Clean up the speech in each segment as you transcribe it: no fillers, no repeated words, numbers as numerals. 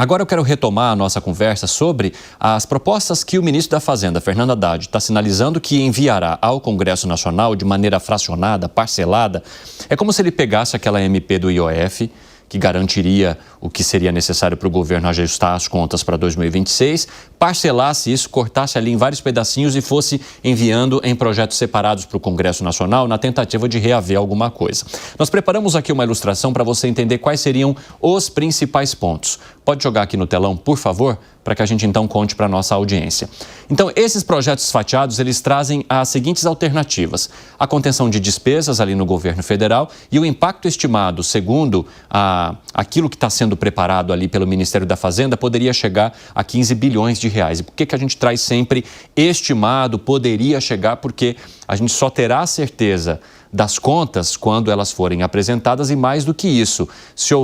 Agora eu quero retomar a nossa conversa sobre as propostas que o ministro da Fazenda, Fernando Haddad, está sinalizando que enviará ao Congresso Nacional de maneira fracionada, parcelada. É como se ele pegasse aquela MP do IOF, que garantiria o que seria necessário para o governo ajustar as contas para 2026, parcelasse isso, cortasse ali em vários pedacinhos e fosse enviando em projetos separados para o Congresso Nacional na tentativa de reaver alguma coisa. Nós preparamos aqui uma ilustração para você entender quais seriam os principais pontos. Pode jogar aqui no telão, por favor, para que a gente então conte para a nossa audiência. Então, esses projetos fatiados, eles trazem as seguintes alternativas: a contenção de despesas ali no governo federal e o impacto estimado, segundo aquilo que está sendo preparado ali pelo Ministério da Fazenda, poderia chegar a 15 bilhões de reais. E por que a gente traz sempre estimado, poderia chegar? Porque a gente só terá certeza das contas quando elas forem apresentadas e, mais do que isso, se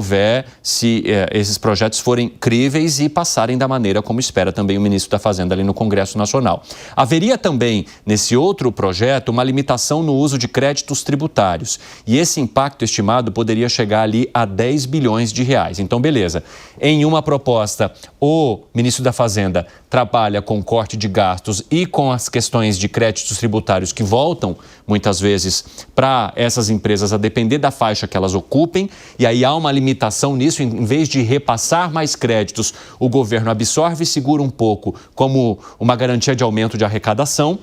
esses projetos forem críveis e passarem da maneira como espera também o ministro da Fazenda ali no Congresso Nacional. Haveria também, nesse outro projeto, uma limitação no uso de créditos tributários e esse impacto estimado poderia chegar ali a 10 bilhões de reais. Então, beleza. Em uma proposta, o ministro da Fazenda trabalha com corte de gastos e com as questões de créditos tributários que voltam, muitas vezes, para essas empresas a depender da faixa que elas ocupem, e aí há uma limitação nisso. Em vez de repassar mais créditos, o governo absorve e segura um pouco como uma garantia de aumento de arrecadação.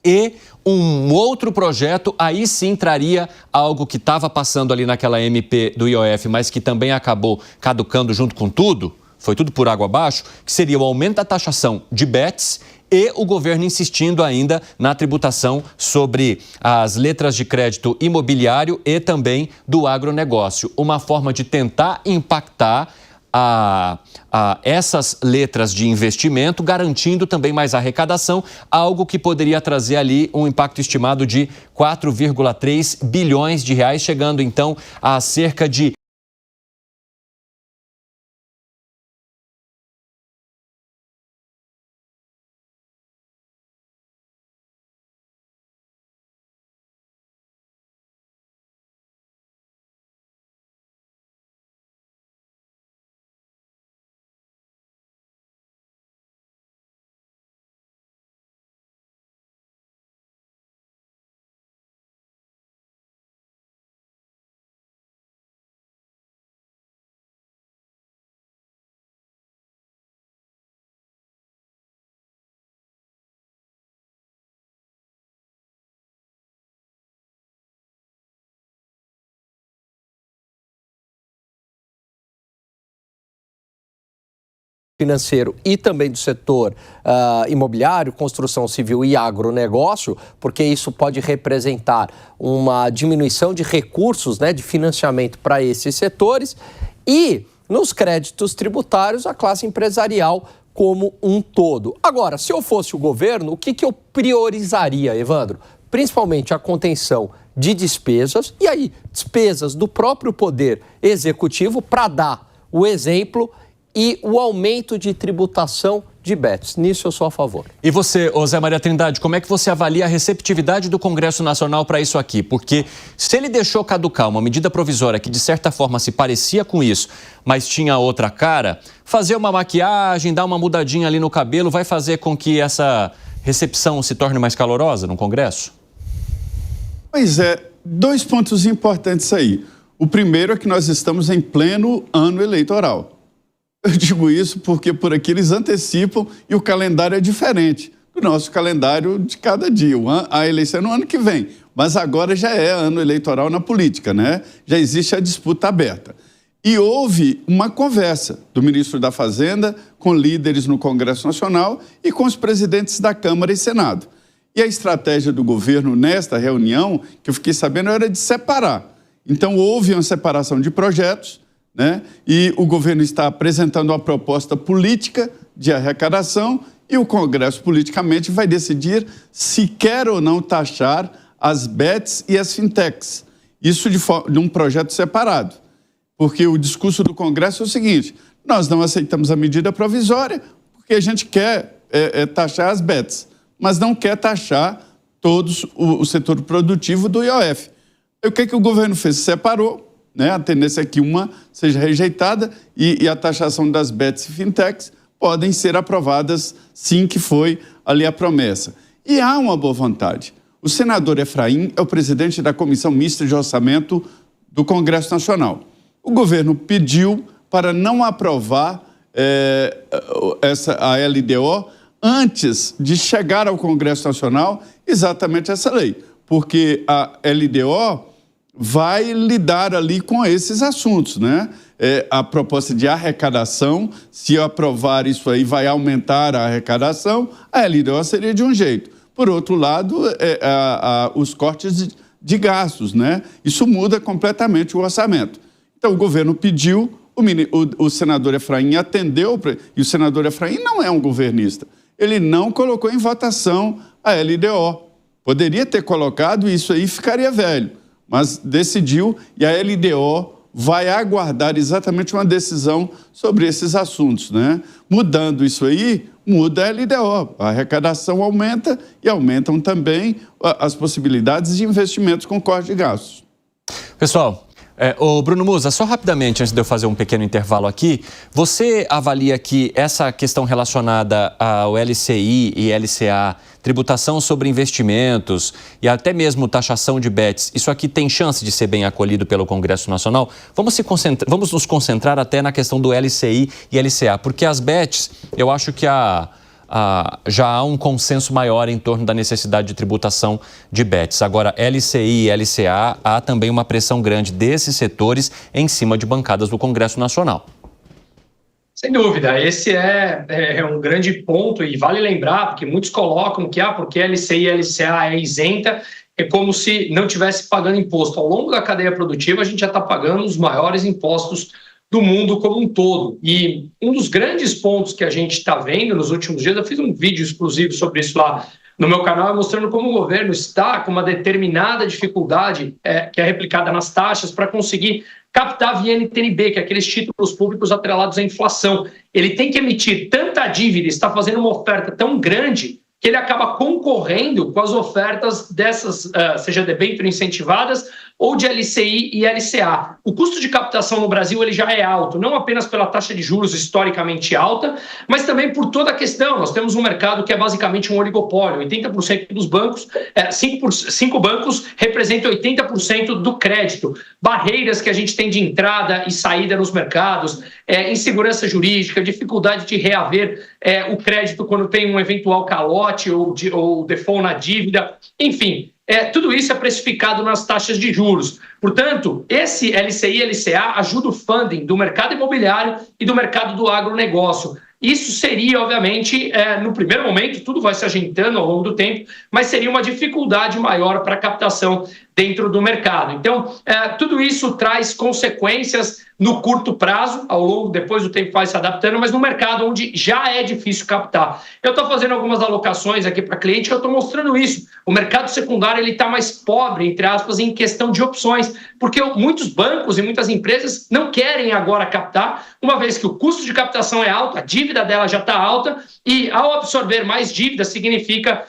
E um outro projeto, aí sim traria algo que estava passando ali naquela MP do IOF, mas que também acabou caducando junto com tudo, foi tudo por água abaixo, que seria o aumento da taxação de bets e o governo insistindo ainda na tributação sobre as letras de crédito imobiliário e também do agronegócio. Uma forma de tentar impactar essas letras de investimento, garantindo também mais arrecadação, algo que poderia trazer ali um impacto estimado de 4,3 bilhões de reais, chegando então a cerca de financeiro e também do setor imobiliário, construção civil e agronegócio, porque isso pode representar uma diminuição de recursos, de financiamento para esses setores, e nos créditos tributários a classe empresarial como um todo. Agora, se eu fosse o governo, o que eu priorizaria, Evandro? Principalmente a contenção de despesas, e aí despesas do próprio poder executivo para dar o exemplo, e o aumento de tributação de bets. Nisso eu sou a favor. E você, Zé Maria Trindade, como é que você avalia a receptividade do Congresso Nacional para isso aqui? Porque se ele deixou caducar uma medida provisória que de certa forma se parecia com isso, mas tinha outra cara, fazer uma maquiagem, dar uma mudadinha ali no cabelo, vai fazer com que essa recepção se torne mais calorosa no Congresso? Pois é, 2 pontos importantes aí. O primeiro é que nós estamos em pleno ano eleitoral. Eu digo isso porque por aqui eles antecipam e o calendário é diferente do nosso calendário de cada dia. A eleição é no ano que vem, mas agora já é ano eleitoral na política, Já existe a disputa aberta. E houve uma conversa do ministro da Fazenda com líderes no Congresso Nacional e com os presidentes da Câmara e Senado. E a estratégia do governo nesta reunião, que eu fiquei sabendo, era de separar. Então houve uma separação de projetos, e o governo está apresentando uma proposta política de arrecadação e o Congresso politicamente vai decidir se quer ou não taxar as bets e as fintechs. Isso de um projeto separado. Porque o discurso do Congresso é o seguinte: nós não aceitamos a medida provisória porque a gente quer taxar as bets, mas não quer taxar todo o setor produtivo do IOF. E o que o governo fez? Separou né? A tendência é que uma seja rejeitada e a taxação das bets e fintechs podem ser aprovadas, sim, que foi ali a promessa. E há uma boa vontade. O senador Efraim é o presidente da Comissão Mista de Orçamento do Congresso Nacional. O governo pediu para não aprovar a LDO antes de chegar ao Congresso Nacional exatamente essa lei, porque a LDO vai lidar ali com esses assuntos, né? A proposta de arrecadação, se aprovar isso aí, vai aumentar a arrecadação, a LDO seria de um jeito. Por outro lado, os cortes de gastos, né? Isso muda completamente o orçamento. Então, o governo pediu, o senador Efraim atendeu, e o senador Efraim não é um governista. Ele não colocou em votação a LDO. Poderia ter colocado e isso aí ficaria velho, mas decidiu, e a LDO vai aguardar exatamente uma decisão sobre esses assuntos, né? Mudando isso aí, muda a LDO. A arrecadação aumenta e aumentam também as possibilidades de investimentos com corte de gastos. Pessoal, ô Bruno Musa, só rapidamente, antes de eu fazer um pequeno intervalo aqui, você avalia que essa questão relacionada ao LCI e LCA, tributação sobre investimentos e até mesmo taxação de bets, isso aqui tem chance de ser bem acolhido pelo Congresso Nacional? Vamos nos concentrar até na questão do LCI e LCA, porque as bets, eu acho que já há um consenso maior em torno da necessidade de tributação de bets. Agora, LCI e LCA, há também uma pressão grande desses setores em cima de bancadas do Congresso Nacional. Sem dúvida, esse é um grande ponto e vale lembrar, porque muitos colocam que porque LCI e LCA é isenta, é como se não estivesse pagando imposto. Ao longo da cadeia produtiva, a gente já está pagando os maiores impostos do mundo como um todo. E um dos grandes pontos que a gente está vendo nos últimos dias, eu fiz um vídeo exclusivo sobre isso lá no meu canal, mostrando como o governo está com uma determinada dificuldade que é replicada nas taxas para conseguir captar via NTNB, que é aqueles títulos públicos atrelados à inflação. Ele tem que emitir tanta dívida, está fazendo uma oferta tão grande, que ele acaba concorrendo com as ofertas dessas, seja debênture incentivadas ou de LCI e LCA. O custo de captação no Brasil ele já é alto, não apenas pela taxa de juros historicamente alta, mas também por toda a questão. Nós temos um mercado que é basicamente um oligopólio. 80% dos bancos, 5 bancos representam 80% do crédito. Barreiras que a gente tem de entrada e saída nos mercados, insegurança jurídica, dificuldade de reaver o crédito quando tem um eventual calote ou default na dívida, enfim. Tudo isso é precificado nas taxas de juros. Portanto, esse LCI e LCA ajuda o funding do mercado imobiliário e do mercado do agronegócio. Isso seria, obviamente, no primeiro momento, tudo vai se ajeitando ao longo do tempo, mas seria uma dificuldade maior para a captação dentro do mercado. Então, tudo isso traz consequências no curto prazo, depois do tempo vai se adaptando, mas no mercado onde já é difícil captar. Eu estou fazendo algumas alocações aqui para cliente, eu estou mostrando isso. O mercado secundário está mais pobre, entre aspas, em questão de opções, porque muitos bancos e muitas empresas não querem agora captar, uma vez que o custo de captação é alto, a dívida dela já está alta, e ao absorver mais dívida significa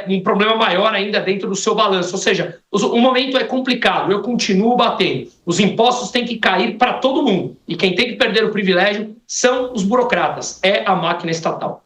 um problema maior ainda dentro do seu balanço. Ou seja, o momento é complicado, eu continuo batendo. Os impostos têm que cair para todo mundo. E quem tem que perder o privilégio são os burocratas, é a máquina estatal.